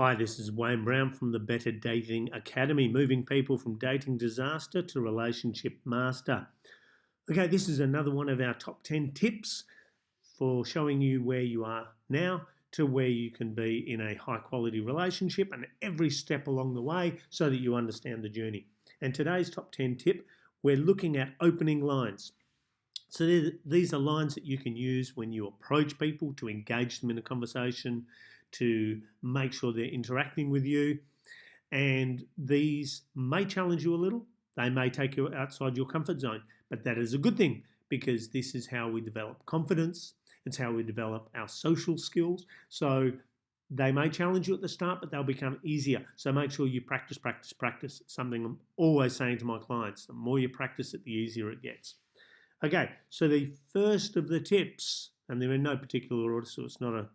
Hi, this is Wayne Brown from the Better Dating Academy, moving people from dating disaster to relationship master. Okay, this is another one of our top 10 tips for showing you where you are now to where you can be in a high quality relationship and every step along the way so that you understand the journey. And today's top 10 tip, we're looking at opening lines. So these are lines that you can use when you approach people to engage them in a conversation, to make sure they're interacting with you. And these may challenge you a little. They may take you outside your comfort zone, but that is a good thing because this is how we develop confidence. It's how we develop our social skills. So they may challenge you at the start, but they'll become easier. So make sure you practice, practice, practice. It's something I'm always saying to my clients. The more you practice it, the easier it gets. Okay, so the first of the tips, and they're in no particular order, so it's not a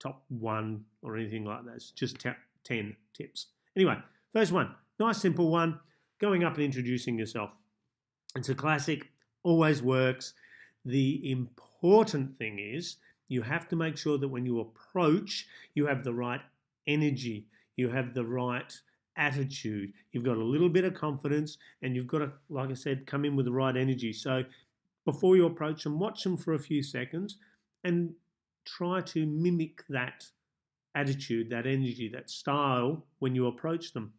top one or anything like that. It's just 10 tips. Anyway, first one, nice simple one, going up and introducing yourself. It's a classic, always works. The important thing is you have to make sure that when you approach, you have the right energy, you have the right attitude, you've got a little bit of confidence, and you've got to, like I said, come in with the right energy. So before you approach them, watch them for a few seconds and try to mimic that attitude, that energy, that style when you approach them.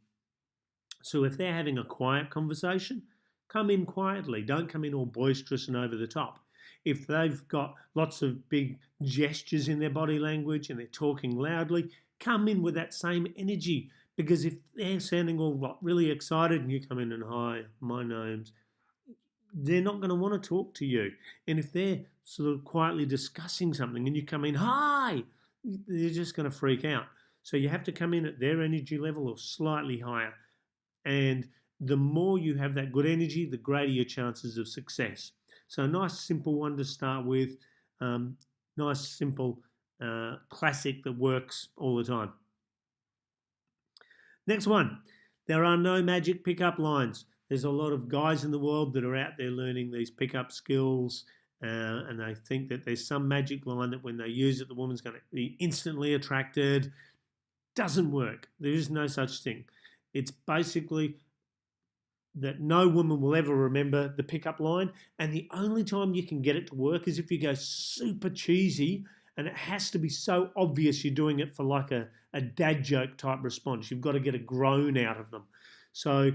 So if they're having a quiet conversation, come in quietly. Don't come in all boisterous and over the top. If they've got lots of big gestures in their body language and they're talking loudly, come in with that same energy. Because if they're sounding all really excited and you come in and, hi, my name's, they're not going to want to talk to you. And if they're sort of quietly discussing something and you come in, hi, they're just going to freak out. So you have to come in at their energy level or slightly higher. And the more you have that good energy, the greater your chances of success. So a nice simple one to start with, nice simple classic that works all the time. Next one, there are no magic pickup lines. There's a lot of guys in the world that are out there learning these pickup skills and they think that there's some magic line that when they use it, the woman's going to be instantly attracted. Doesn't work. There is no such thing. It's basically that no woman will ever remember the pickup line, and the only time you can get it to work is if you go super cheesy, and it has to be so obvious you're doing it for like a dad joke type response. You've got to get a groan out of them. So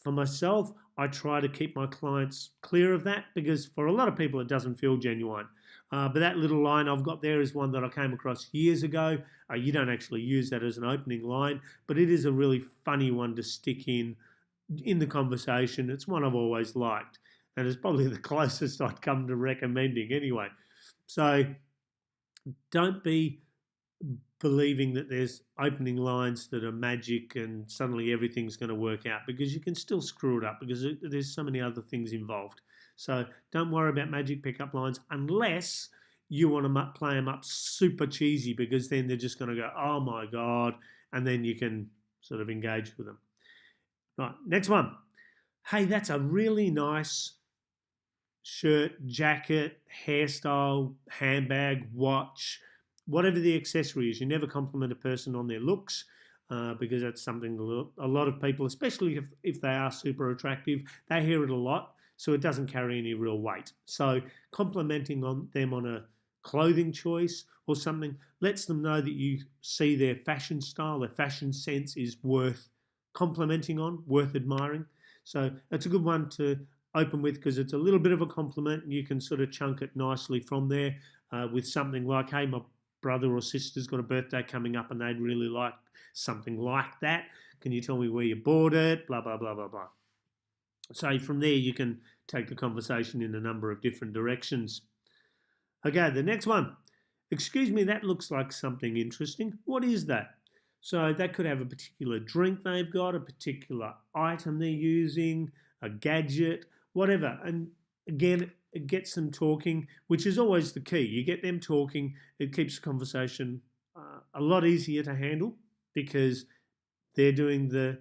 for myself, I try to keep my clients clear of that because for a lot of people it doesn't feel genuine. But that little line I've got there is one that I came across years ago. You don't actually use that as an opening line, but it is a really funny one to stick in the conversation. It's one I've always liked, and it's probably the closest I'd come to recommending anyway. So don't be believing that there's opening lines that are magic and suddenly everything's going to work out, because you can still screw it up because there's so many other things involved. So don't worry about magic pickup lines unless you want to play them up super cheesy, because then they're just going to go, oh my God, and then you can sort of engage with them. Right, next one. Hey, that's a really nice shirt, jacket, hairstyle, handbag, watch, whatever the accessory is. You never compliment a person on their looks because that's something a lot of people, especially if they are super attractive, they hear it a lot, so it doesn't carry any real weight. So complimenting them on a clothing choice or something lets them know that you see their fashion style, their fashion sense is worth complimenting on, worth admiring. So it's a good one to open with because it's a little bit of a compliment and you can sort of chunk it nicely from there with something like, hey, my brother or sister's got a birthday coming up and they'd really like something like that. Can you tell me where you bought it? Blah, blah, blah, blah, blah. So from there you can take the conversation in a number of different directions. Okay, the next one. Excuse me, that looks like something interesting. What is that? So that could have a particular drink they've got, a particular item they're using, a gadget, whatever. And again, it gets them talking, which is always the key. You get them talking, it keeps the conversation a lot easier to handle because they're doing the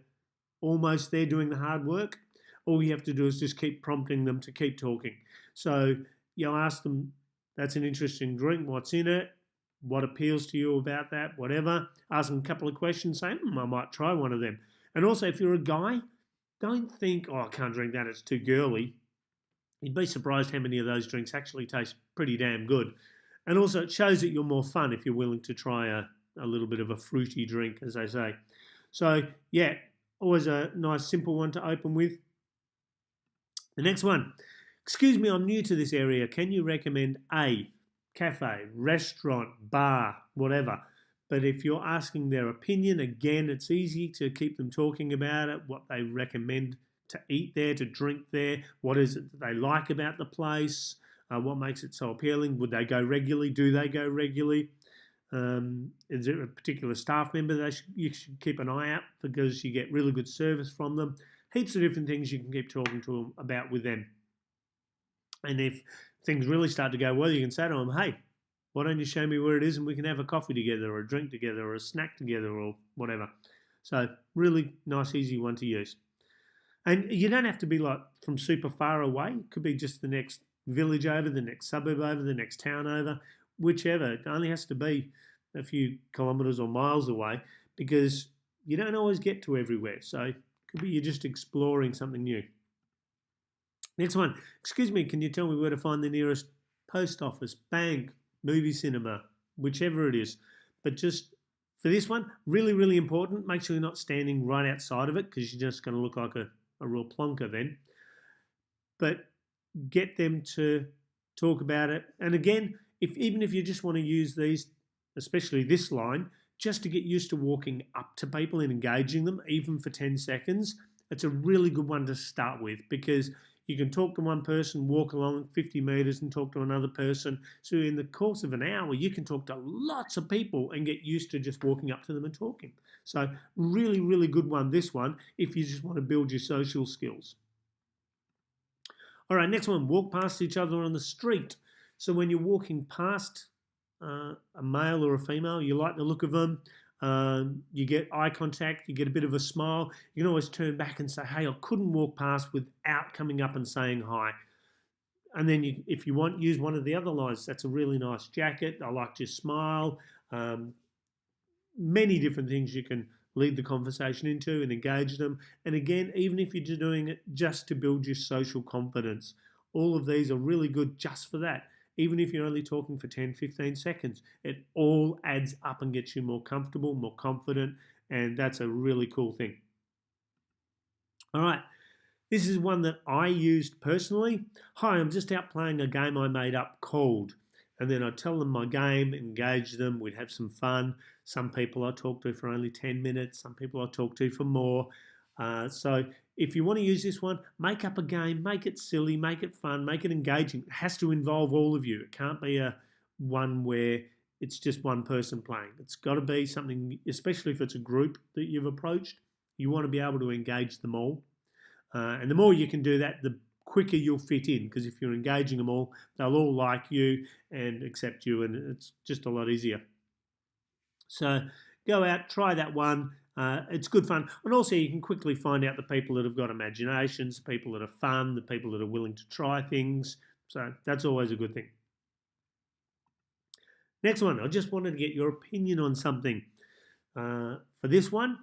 hard work. All you have to do is just keep prompting them to keep talking. So ask them, that's an interesting drink, what's in it? what appeals to you about that, whatever. Ask them a couple of questions, say, I might try one of them. And also, if you're a guy, don't think, I can't drink that, it's too girly. You'd be surprised how many of those drinks actually taste pretty damn good. And also, it shows that you're more fun if you're willing to try a little bit of a fruity drink, as they say. So, yeah, always a nice, simple one to open with. The next one. Excuse me, I'm new to this area. Can you recommend a cafe, restaurant, bar, whatever? But if you're asking their opinion, again, it's easy to keep them talking about it, what they recommend to eat there, to drink there, what is it that they like about the place, what makes it so appealing, would they go regularly, do they go regularly, is there a particular staff member that you should keep an eye out because you get really good service from them, heaps of different things you can keep talking to them about with them. And if things really start to go well, you can say to them, hey, why don't you show me where it is and we can have a coffee together or a drink together or a snack together or whatever. So really nice, easy one to use. And you don't have to be like from super far away. It could be just the next village over, the next suburb over, the next town over, whichever. It only has to be a few kilometres or miles away because you don't always get to everywhere. So it could be you're just exploring something new. Next one. Excuse me, can you tell me where to find the nearest post office, bank, movie cinema, whichever it is. But just for this one, really, really important, make sure you're not standing right outside of it because you're just going to look like a real plonker then. But get them to talk about it. And again, even if you just want to use these, especially this line, just to get used to walking up to people and engaging them, even for 10 seconds, it's a really good one to start with because you can talk to one person, walk along 50 metres and talk to another person. So in the course of an hour, you can talk to lots of people and get used to just walking up to them and talking. So really, really good one, this one, if you just want to build your social skills. All right, next one, walk past each other on the street. So when you're walking past a male or a female, you like the look of them, you get eye contact, you get a bit of a smile. You can always turn back and say, hey, I couldn't walk past without coming up and saying hi. And then if you want, use one of the other lines. That's a really nice jacket. I liked your smile. Many different things you can lead the conversation into and engage them. And again, even if you're doing it just to build your social confidence, all of these are really good just for that. Even if you're only talking for 10, 15 seconds, it all adds up and gets you more comfortable, more confident, and that's a really cool thing. All right, this is one that I used personally. Hi, I'm just out playing a game I made up called, and then I'd tell them my game, engage them, we'd have some fun. Some people I talk to for only 10 minutes, some people I talk to for more. So if you want to use this one, make up a game, make it silly, make it fun, make it engaging. It has to involve all of you. It can't be a one where it's just one person playing. It's got to be something, especially if it's a group that you've approached, you want to be able to engage them all. And the more you can do that, the quicker you'll fit in, because if you're engaging them all, they'll all like you and accept you, and it's just a lot easier. So go out, try that one. It's good fun. And also you can quickly find out the people that have got imaginations, the people that are fun, the people that are willing to try things. So that's always a good thing. Next one, I just wanted to get your opinion on something. For this one,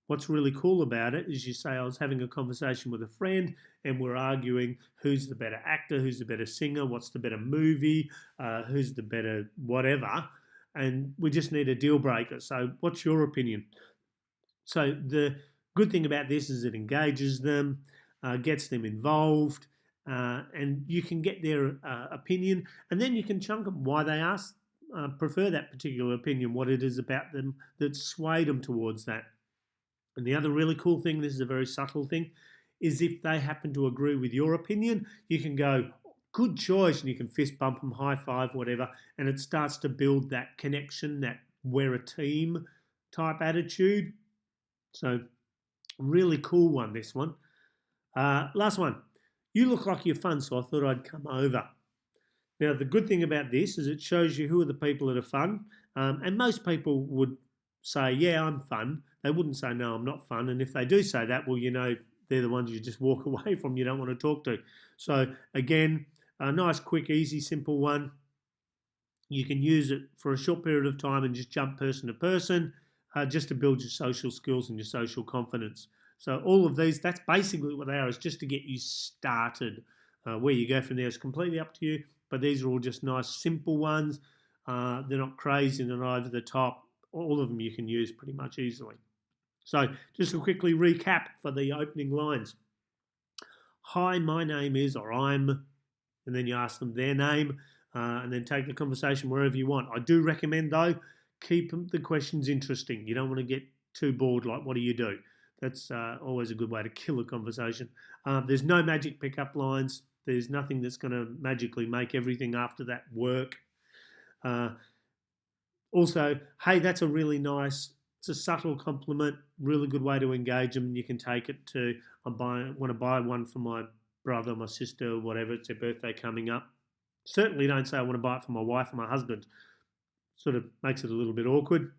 what's really cool about it is you say, I was having a conversation with a friend and we're arguing who's the better actor, who's the better singer, what's the better movie, who's the better whatever, and we just need a deal breaker. So what's your opinion? So the good thing about this is it engages them, gets them involved, and you can get their opinion, and then you can chunk them why they prefer that particular opinion, what it is about them that swayed them towards that. And the other really cool thing, this is a very subtle thing, is if they happen to agree with your opinion, you can go, good choice, and you can fist bump them, high five, whatever, and it starts to build that connection, that we're a team type attitude. So really cool one, this one. Last one. You look like you're fun, so I thought I'd come over. Now, the good thing about this is it shows you who are the people that are fun. And most people would say, yeah, I'm fun. They wouldn't say, no, I'm not fun. And if they do say that, well, you know, they're the ones you just walk away from, you don't want to talk to. So again, a nice, quick, easy, simple one. You can use it for a short period of time and just jump person to person, just to build your social skills and your social confidence. So all of these, that's basically what they are, is just to get you started. Where you go from there is completely up to you, but these are all just nice, simple ones. They're not crazy, they're not over the top. All of them you can use pretty much easily. So just to quickly recap for the opening lines. Hi, my name is, or I'm, and then you ask them their name, and then take the conversation wherever you want. I do recommend, though, keep the questions interesting. You don't want to get too bored, like, what do you do? That's always a good way to kill a conversation. There's no magic pickup lines. There's nothing that's going to magically make everything after that work. Also, hey, that's a really nice, it's a subtle compliment, really good way to engage them. You can take it to, want to buy one for my brother, my sister, whatever, it's their birthday coming up. Certainly don't say I want to buy it for my wife or my husband. Sort of makes it a little bit awkward.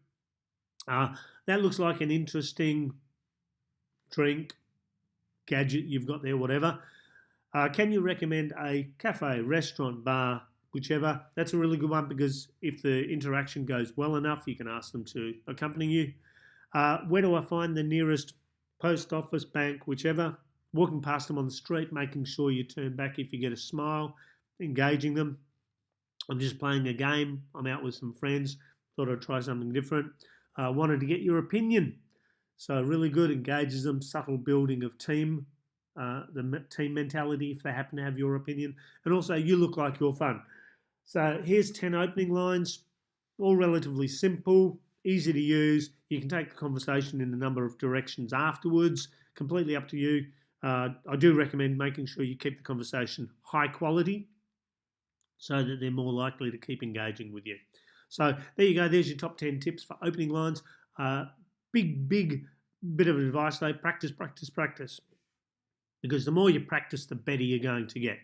That looks like an interesting drink, gadget you've got there, whatever. Can you recommend a cafe, restaurant, bar, whichever? That's a really good one, because if the interaction goes well enough, you can ask them to accompany you. Where do I find the nearest post office, bank, whichever? Walking past them on the street, making sure you turn back if you get a smile, engaging them. I'm just playing a game. I'm out with some friends. Thought I'd try something different. Wanted to get your opinion. So really good, engages them, subtle building of team, the team mentality if they happen to have your opinion. And also, you look like you're fun. So here's 10 opening lines, all relatively simple, easy to use. You can take the conversation in a number of directions afterwards, completely up to you. I do recommend making sure you keep the conversation high quality so that they're more likely to keep engaging with you. So there you go. There's your top 10 tips for opening lines. Big bit of advice though, practice, practice, practice. Because the more you practice, the better you're going to get.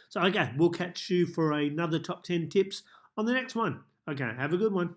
So, okay, we'll catch you for another top 10 tips on the next one. Okay, have a good one.